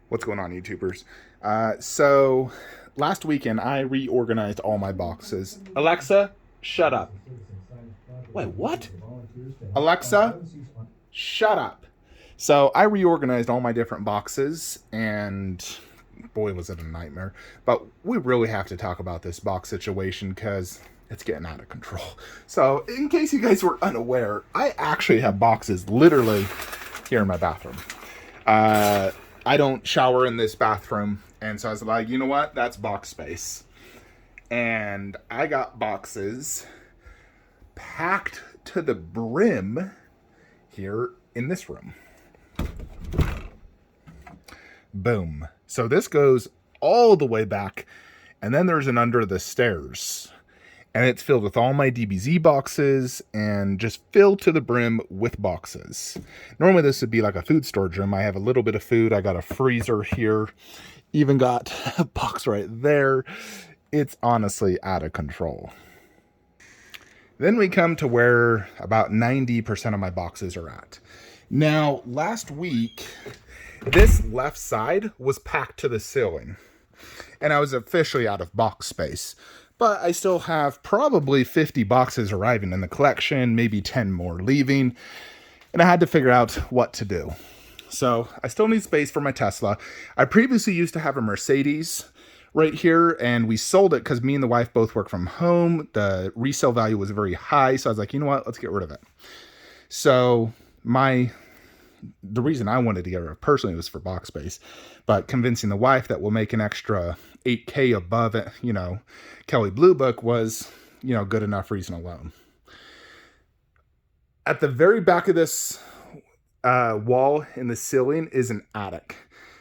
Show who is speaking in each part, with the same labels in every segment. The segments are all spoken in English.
Speaker 1: What's going on, YouTubers? So last weekend I reorganized all my boxes. Alexa, shut up. Wait, what? Alexa, shut up. So I reorganized all my different boxes, and boy, was it a nightmare. But we really have to talk about this box situation because it's getting out of control. So, in case you guys were unaware, I actually have boxes literally here in my bathroom. Uh, I don't shower in this bathroom, and so I was like, you know what? That's box space. And I got boxes packed to the brim here in this room. Boom. So this goes all the way back, and then there's an under the stairs. And it's filled with all my DBZ boxes and just filled to the brim with boxes. Normally this would be like a food storage room. I have a little bit of food. I got a freezer here. Even got a box right there. It's honestly out of control. Then we come to where about 90% of my boxes are at. Now, last week, this left side was packed to the ceiling. And I was officially out of box space. But I still have probably 50 boxes arriving in the collection, maybe 10 more leaving. And I had to figure out what to do. So I still need space for my Tesla. I previously used to have a Mercedes right here, and we sold it because me and the wife both work from home. The resale value was very high. So I was like, you know what? Let's get rid of it. So the reason I wanted to get rid of it personally was for box space, but convincing the wife that we'll make an extra 8K above it, Kelly Blue Book was, good enough reason alone. At the very back of this wall in the ceiling is an attic.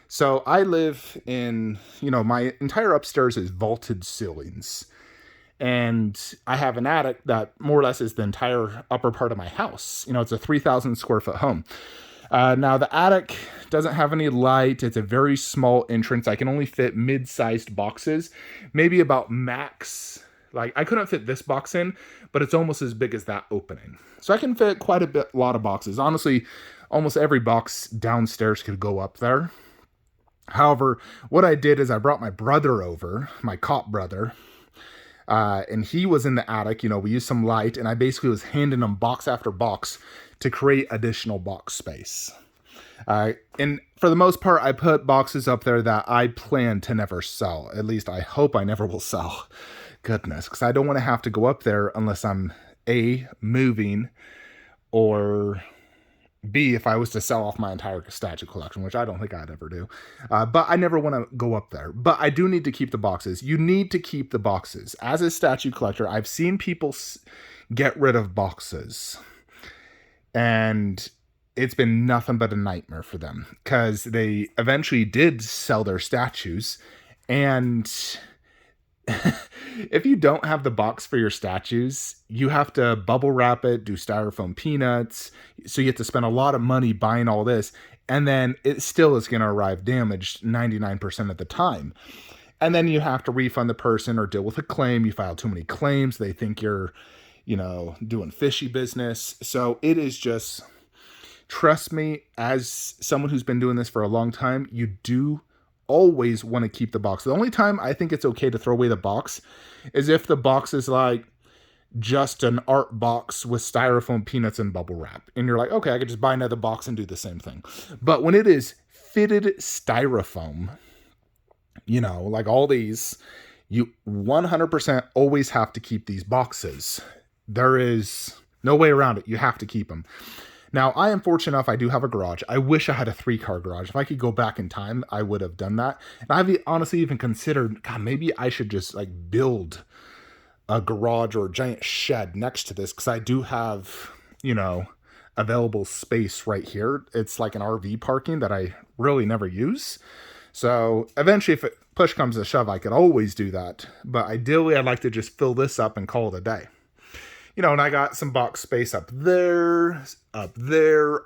Speaker 1: So I live in, my entire upstairs is vaulted ceilings. And I have an attic that more or less is the entire upper part of my house. It's a 3,000 square foot home. Now, the attic doesn't have any light. It's a very small entrance. I can only fit mid-sized boxes, maybe about max. Like, I couldn't fit this box in, but it's almost as big as that opening. So I can fit quite a lot of boxes. Honestly, almost every box downstairs could go up there. However, what I did is I brought my brother over, my cop brother, and he was in the attic. We used some light, and I basically was handing him box after box to create additional box space. And for the most part, I put boxes up there that I plan to never sell. At least I hope I never will sell. Goodness, because I don't want to have to go up there unless I'm A, moving, or B, if I was to sell off my entire statue collection, which I don't think I'd ever do. But I never want to go up there. But I do need to keep the boxes. You need to keep the boxes. As a statue collector, I've seen people get rid of boxes. And it's been nothing but a nightmare for them because they eventually did sell their statues. And if you don't have the box for your statues, you have to bubble wrap it, do styrofoam peanuts. So you have to spend a lot of money buying all this. And then it still is going to arrive damaged 99% of the time. And then you have to refund the person or deal with a claim. You file too many claims. They think you're doing fishy business. So it is just, trust me, as someone who's been doing this for a long time, you do always want to keep the box. The only time I think it's okay to throw away the box is if the box is like just an art box with styrofoam peanuts and bubble wrap. And you're like, okay, I could just buy another box and do the same thing. But when it is fitted styrofoam, like all these, you 100% always have to keep these boxes. There is no way around it. You have to keep them. Now, I am fortunate enough, I do have a garage. I wish I had a 3-car garage. If I could go back in time, I would have done that. And I've honestly even considered, God, maybe I should just build a garage or a giant shed next to this because I do have, available space right here. It's like an RV parking that I really never use. So eventually, if push comes to shove, I could always do that. But ideally, I'd like to just fill this up and call it a day. And I got some box space up there.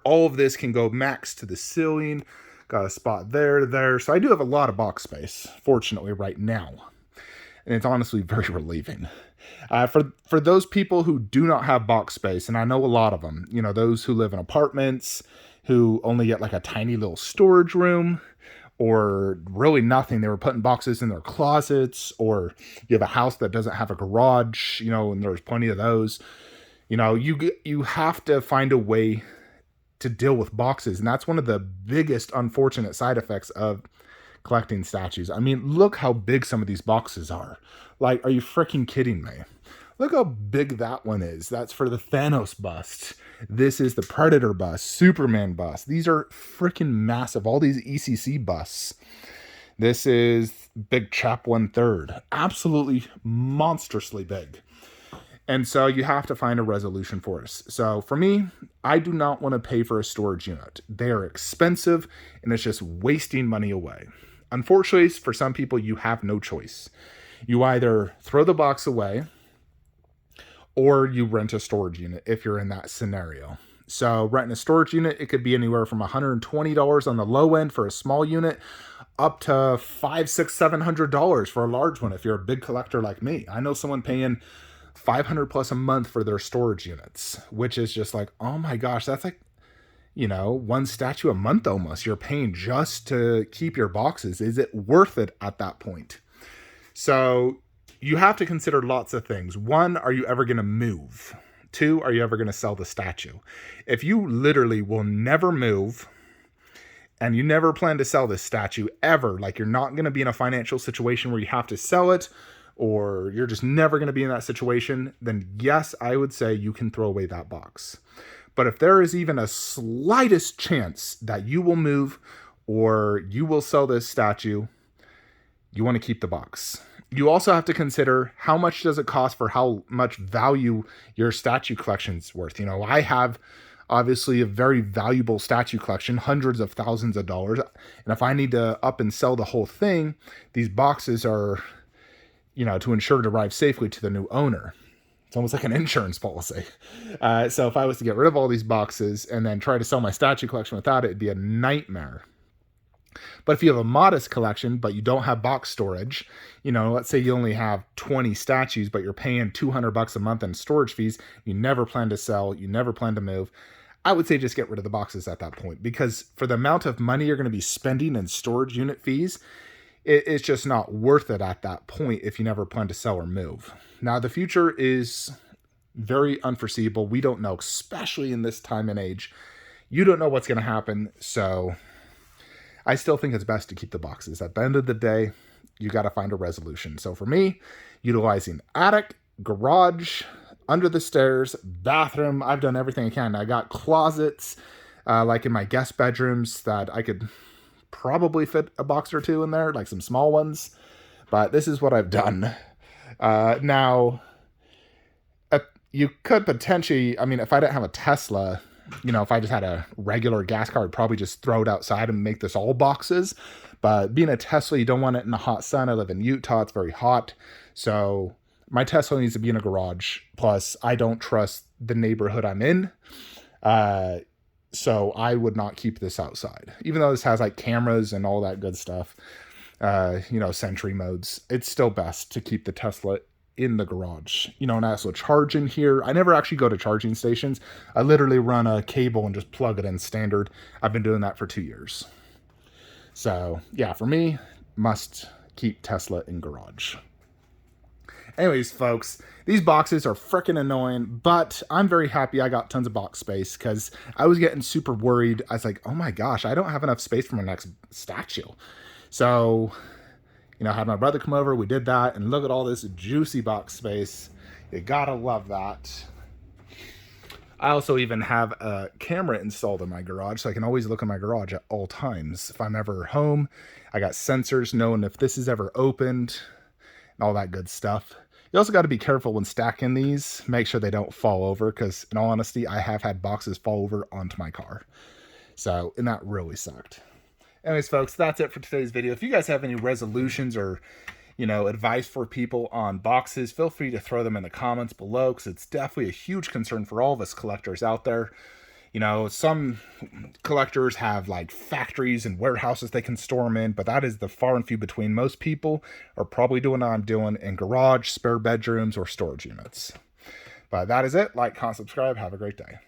Speaker 1: All of this can go max to the ceiling. Got a spot there. So I do have a lot of box space, fortunately, right now. And it's honestly very relieving. For those people who do not have box space, and I know a lot of them, those who live in apartments, who only get like a tiny little storage room, or really nothing. They were putting boxes in their closets, or you have a house that doesn't have a garage, and there's plenty of those. You have to find a way to deal with boxes, and that's one of the biggest unfortunate side effects of collecting statues. I mean, look how big some of these boxes are. Like, are you freaking kidding me? Look how big that one is. That's for the Thanos bust. This is the Predator bust, Superman bust. These are freaking massive. All these ECC busts. This is Big Chap 1/3. Absolutely monstrously big. And so you have to find a resolution for us. So for me, I do not want to pay for a storage unit. They are expensive, and it's just wasting money away. Unfortunately, for some people, you have no choice. You either throw the box away, or you rent a storage unit if you're in that scenario. So renting a storage unit, it could be anywhere from $120 on the low end for a small unit, up to $500, $600, $700 for a large one if you're a big collector like me. I know someone paying $500 plus a month for their storage units, which is just like, oh my gosh, that's like, one statue a month almost you're paying just to keep your boxes. Is it worth it at that point? So you have to consider lots of things. One, are you ever going to move? Two, are you ever going to sell the statue? If you literally will never move and you never plan to sell this statue ever, like you're not going to be in a financial situation where you have to sell it, or you're just never going to be in that situation, then yes, I would say you can throw away that box. But if there is even a slightest chance that you will move or you will sell this statue, you want to keep the box. You also have to consider how much does it cost for how much value your statue collection's worth. I have obviously a very valuable statue collection, hundreds of thousands of dollars. And if I need to up and sell the whole thing, these boxes are, to ensure it arrives safely to the new owner. It's almost like an insurance policy. So if I was to get rid of all these boxes and then try to sell my statue collection without it, it'd be a nightmare. But if you have a modest collection, but you don't have box storage, let's say you only have 20 statues, but you're paying $200 a month in storage fees, you never plan to sell, you never plan to move, I would say just get rid of the boxes at that point, because for the amount of money you're going to be spending in storage unit fees, it's just not worth it at that point if you never plan to sell or move. Now, the future is very unforeseeable. We don't know, especially in this time and age. You don't know what's going to happen, so I still think it's best to keep the boxes. At the end of the day, you got to find a resolution. So for me, utilizing attic, garage, under the stairs, bathroom, I've done everything I can. I got closets, like in my guest bedrooms, that I could probably fit a box or two in there, like some small ones. But this is what I've done. Now, you could potentially, if I didn't have a Tesla, if I just had a regular gas car, I'd probably just throw it outside and make this all boxes. But being a Tesla, you don't want it in the hot sun. I live in Utah. It's very hot. So my Tesla needs to be in a garage. Plus, I don't trust the neighborhood I'm in. So I would not keep this outside. Even though this has like cameras and all that good stuff, Sentry modes, it's still best to keep the Tesla in the garage. And I also charge in here. I never actually go to charging stations. I literally run a cable and just plug it in standard. I've been doing that for 2 years. So yeah, for me, must keep Tesla in garage. Anyways, folks, these boxes are freaking annoying, but I'm very happy I got tons of box space, because I was getting super worried. I was like, oh my gosh, I don't have enough space for my next statue. So I had my brother come over, we did that, and look at all this juicy box space. You gotta love that. I also even have a camera installed in my garage, so I can always look in my garage at all times. If I'm ever home, I got sensors knowing if this is ever opened, and all that good stuff. You also got to be careful when stacking these. Make sure they don't fall over, because in all honesty, I have had boxes fall over onto my car. So, and that really sucked. Anyways, folks, that's it for today's video. If you guys have any resolutions or, advice for people on boxes, feel free to throw them in the comments below, because it's definitely a huge concern for all of us collectors out there. Some collectors have like factories and warehouses they can store them in, but that is the far and few between. Most people are probably doing what I'm doing in garage, spare bedrooms, or storage units. But that is it. Like, comment, subscribe. Have a great day.